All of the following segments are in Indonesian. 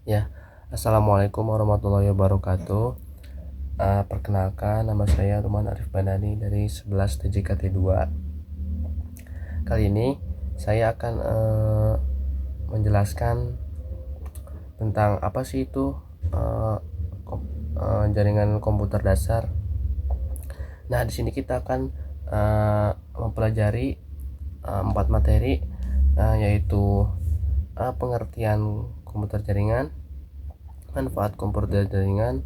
Ya, assalamualaikum warahmatullahi wabarakatuh. Perkenalkan, nama saya Ruman Arif Bandani dari 11 TJKT 2. Kali ini saya akan menjelaskan tentang apa sih itu jaringan komputer dasar. Nah, di sini kita akan mempelajari 4 materi, yaitu pengertian komputer jaringan, manfaat komputer jaringan,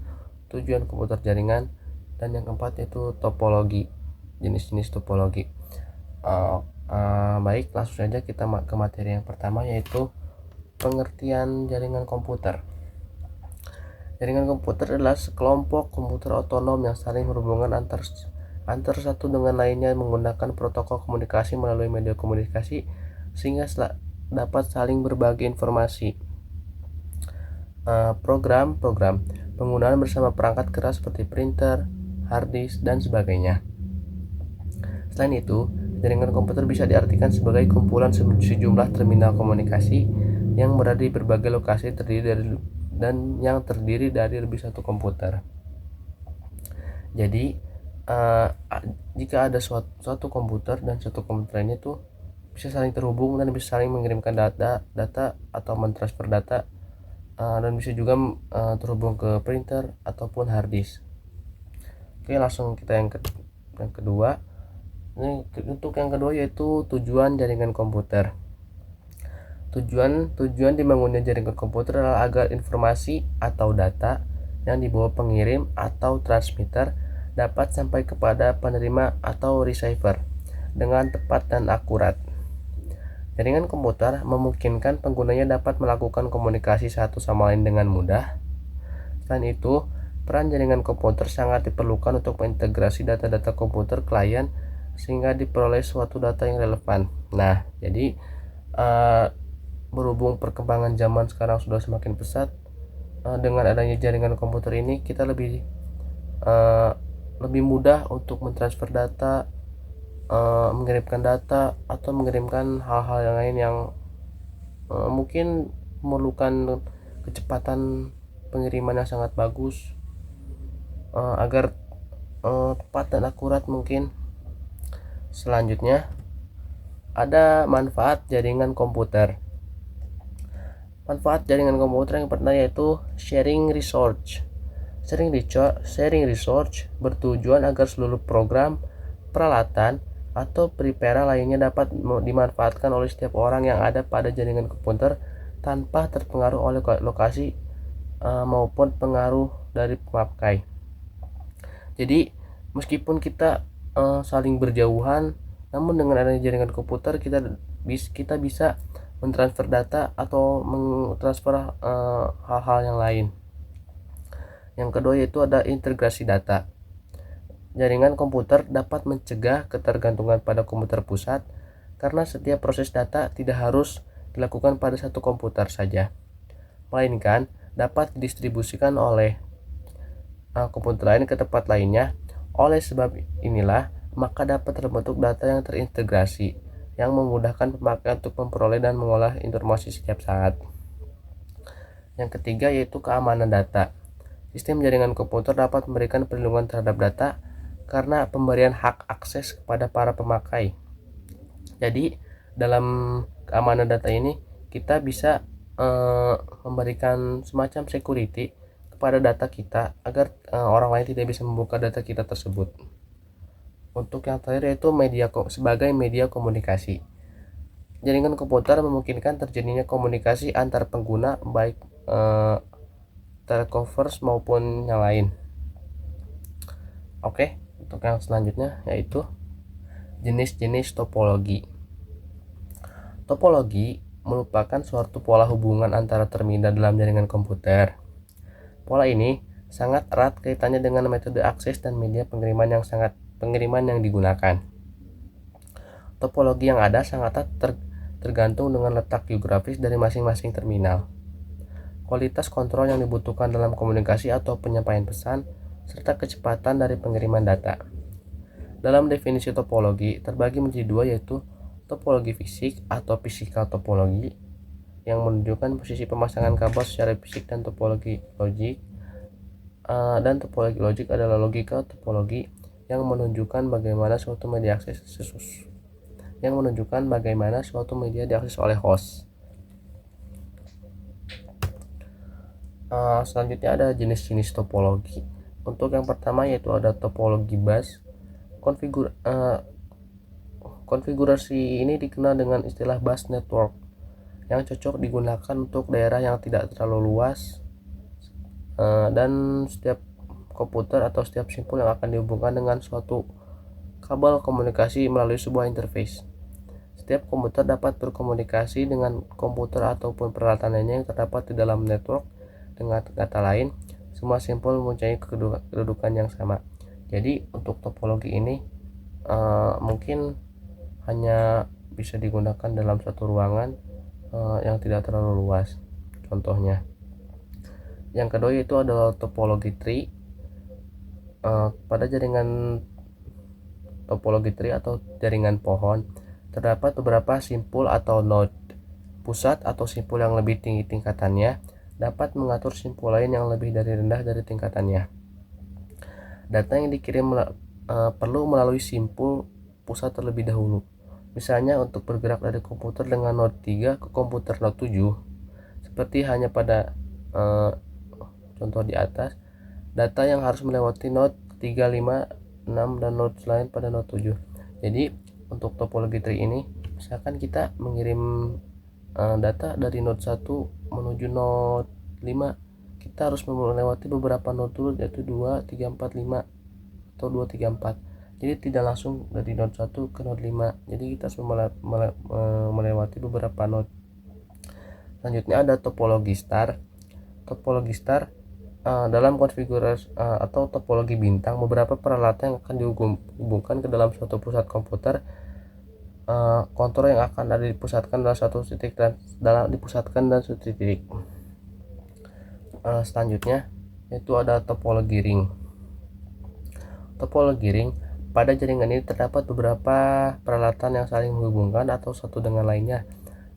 tujuan komputer jaringan, dan yang keempat yaitu topologi, jenis-jenis topologi. Baik, langsung saja kita ke materi yang pertama, yaitu pengertian jaringan komputer. Jaringan komputer adalah sekelompok komputer otonom yang saling berhubungan antar satu dengan lainnya menggunakan protokol komunikasi melalui media komunikasi sehingga dapat saling berbagi informasi. Program penggunaan bersama perangkat keras seperti printer, hard disk, dan sebagainya. Selain itu, jaringan komputer bisa diartikan sebagai kumpulan sejumlah terminal komunikasi yang berada di berbagai lokasi yang terdiri dari lebih satu komputer. Jadi, jika ada suatu komputer dan satu komputer ini tuh bisa saling terhubung dan bisa saling mengirimkan data atau mentransfer data, dan bisa juga terhubung ke printer ataupun hard disk. Oke, langsung kita yang kedua. Untuk yang kedua yaitu tujuan jaringan komputer. Tujuan dibangunnya jaringan komputer adalah agar informasi atau data yang dibawa pengirim atau transmitter dapat sampai kepada penerima atau receiver dengan tepat dan akurat. Jaringan komputer memungkinkan penggunanya dapat melakukan komunikasi satu sama lain dengan mudah. Selain itu, peran jaringan komputer sangat diperlukan untuk mengintegrasi data-data komputer klien sehingga diperoleh suatu data yang relevan. Nah, jadi berhubung perkembangan zaman sekarang sudah semakin pesat, dengan adanya jaringan komputer ini kita lebih mudah untuk mentransfer data, mengirimkan data, atau mengirimkan hal-hal yang lain yang mungkin memerlukan kecepatan pengiriman yang sangat bagus, agar tepat dan akurat mungkin. Selanjutnya ada manfaat jaringan komputer. Manfaat jaringan komputer yang pertama yaitu sharing resource. Sharing resource bertujuan agar seluruh program, peralatan, atau peripheral lainnya dapat dimanfaatkan oleh setiap orang yang ada pada jaringan komputer tanpa terpengaruh oleh lokasi maupun pengaruh dari pemakai. Jadi meskipun kita saling berjauhan, namun dengan adanya jaringan komputer kita bisa mentransfer data atau mentransfer hal-hal yang lain. Yang kedua yaitu ada integrasi data. Jaringan komputer dapat mencegah ketergantungan pada komputer pusat karena setiap proses data tidak harus dilakukan pada satu komputer saja, melainkan dapat didistribusikan oleh komputer lain ke tempat lainnya. Oleh sebab inilah, maka dapat terbentuk data yang terintegrasi yang memudahkan pemakai untuk memperoleh dan mengolah informasi setiap saat. Yang ketiga yaitu keamanan data. Sistem jaringan komputer dapat memberikan perlindungan terhadap data karena pemberian hak akses kepada para pemakai. Jadi dalam keamanan data ini kita bisa memberikan semacam security kepada data kita agar orang lain tidak bisa membuka data kita tersebut. Untuk yang terakhir yaitu sebagai media komunikasi. Jaringan komputer memungkinkan terjadinya komunikasi antar pengguna baik teleconference maupun yang lain. Oke, untuk yang selanjutnya yaitu jenis-jenis topologi. Topologi merupakan suatu pola hubungan antara terminal dalam jaringan komputer. Pola ini sangat erat kaitannya dengan metode akses dan media pengiriman yang digunakan. Topologi yang ada sangat tergantung dengan letak geografis dari masing-masing terminal, kualitas kontrol yang dibutuhkan dalam komunikasi atau penyampaian pesan, serta kecepatan dari pengiriman data. Dalam definisi topologi terbagi menjadi dua, yaitu topologi fisik atau physical topology yang menunjukkan posisi pemasangan kabel secara fisik dan topologi logik. Dan topologi logik adalah logika topologi yang menunjukkan bagaimana suatu media diakses oleh host. Selanjutnya ada jenis-jenis topologi. Untuk yang pertama yaitu ada topologi bus. Konfigurasi ini dikenal dengan istilah bus network yang cocok digunakan untuk daerah yang tidak terlalu luas, dan setiap komputer atau setiap simpul yang akan dihubungkan dengan suatu kabel komunikasi melalui sebuah interface. Setiap komputer dapat berkomunikasi dengan komputer ataupun peralatan lainnya yang terdapat di dalam network. Dengan kata lain, semua simpul mempunyai kedudukan yang sama. Jadi untuk topologi ini mungkin hanya bisa digunakan dalam satu ruangan yang tidak terlalu luas. Contohnya, yang kedua yaitu adalah topologi tree. Pada jaringan topologi tree atau jaringan pohon terdapat beberapa simpul atau node. Pusat atau simpul yang lebih tinggi tingkatannya dapat mengatur simpul lain yang lebih rendah dari tingkatannya. Data yang dikirim perlu melalui simpul pusat terlebih dahulu. Misalnya untuk bergerak dari komputer dengan node 3 ke komputer node 7, seperti hanya pada contoh di atas, data yang harus melewati node 3, 5, 6 dan node lain pada node 7. Jadi untuk topologi tree ini, misalkan kita mengirim data dari node 1 menuju node 5, kita harus melewati beberapa node dulu, yaitu 2, 3, 4, 5 atau 2, 3, 4. Jadi tidak langsung dari node 1 ke node 5. Jadi kita harus melewati beberapa node. Selanjutnya ada topologi star. Topologi star dalam konfigurasi atau topologi bintang, beberapa peralatan yang akan dihubungkan ke dalam suatu pusat komputer. Kontrol yang akan ada dipusatkan dalam satu titik dan satu titik. Selanjutnya yaitu ada topologi ring. Topologi ring, pada jaringan ini terdapat beberapa peralatan yang saling menghubungkan atau satu dengan lainnya,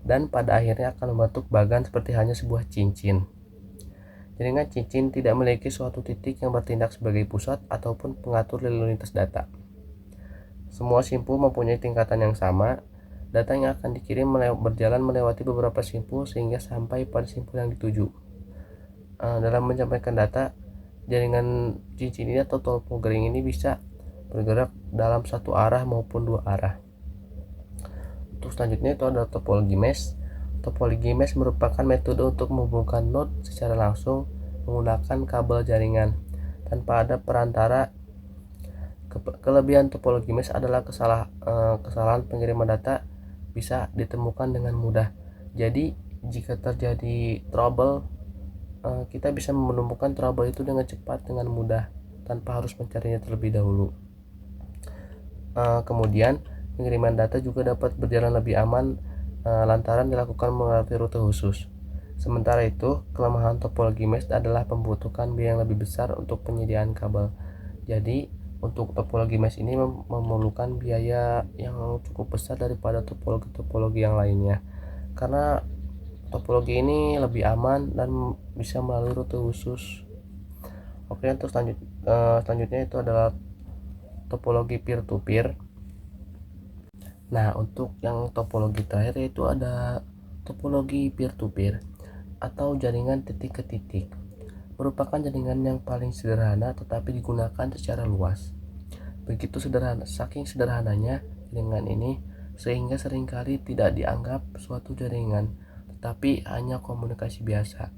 dan pada akhirnya akan membentuk bagan seperti hanya sebuah cincin. Jaringan cincin tidak memiliki suatu titik yang bertindak sebagai pusat ataupun pengatur lalu lintas data. Semua simpul mempunyai tingkatan yang sama. Data yang akan dikirim berjalan melewati beberapa simpul sehingga sampai pada simpul yang dituju. Dalam menyampaikan data, jaringan cincin ini atau topologi ring ini bisa bergerak dalam satu arah maupun dua arah. Untuk selanjutnya itu adalah topologi mesh. Topologi mesh merupakan metode untuk menghubungkan node secara langsung menggunakan kabel jaringan tanpa ada perantara. Kelebihan topologi mesh adalah kesalahan pengiriman data bisa ditemukan dengan mudah. Jadi jika terjadi trouble, kita bisa menemukan trouble itu dengan cepat, dengan mudah, tanpa harus mencarinya terlebih dahulu. Kemudian pengiriman data juga dapat berjalan lebih aman lantaran dilakukan melalui rute khusus. Sementara itu, kelemahan topologi mesh adalah membutuhkan biaya yang lebih besar untuk penyediaan kabel. Jadi untuk topologi mesh ini memerlukan biaya yang cukup besar daripada topologi yang lainnya, karena topologi ini lebih aman dan bisa melalui rute khusus. Oke, untuk selanjutnya itu adalah topologi peer to peer. Nah, untuk yang topologi terakhir yaitu ada topologi peer to peer atau jaringan titik ke titik. Merupakan jaringan yang paling sederhana tetapi digunakan secara luas. Begitu sederhana, saking sederhananya jaringan ini sehingga seringkali tidak dianggap suatu jaringan, tetapi hanya komunikasi biasa.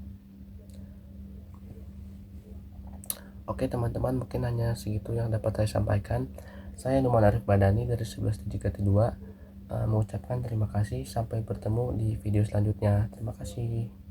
Oke teman-teman, mungkin hanya segitu yang dapat saya sampaikan. Saya Numan Arif Badani dari 1132 mengucapkan terima kasih. Sampai bertemu di video selanjutnya. Terima kasih.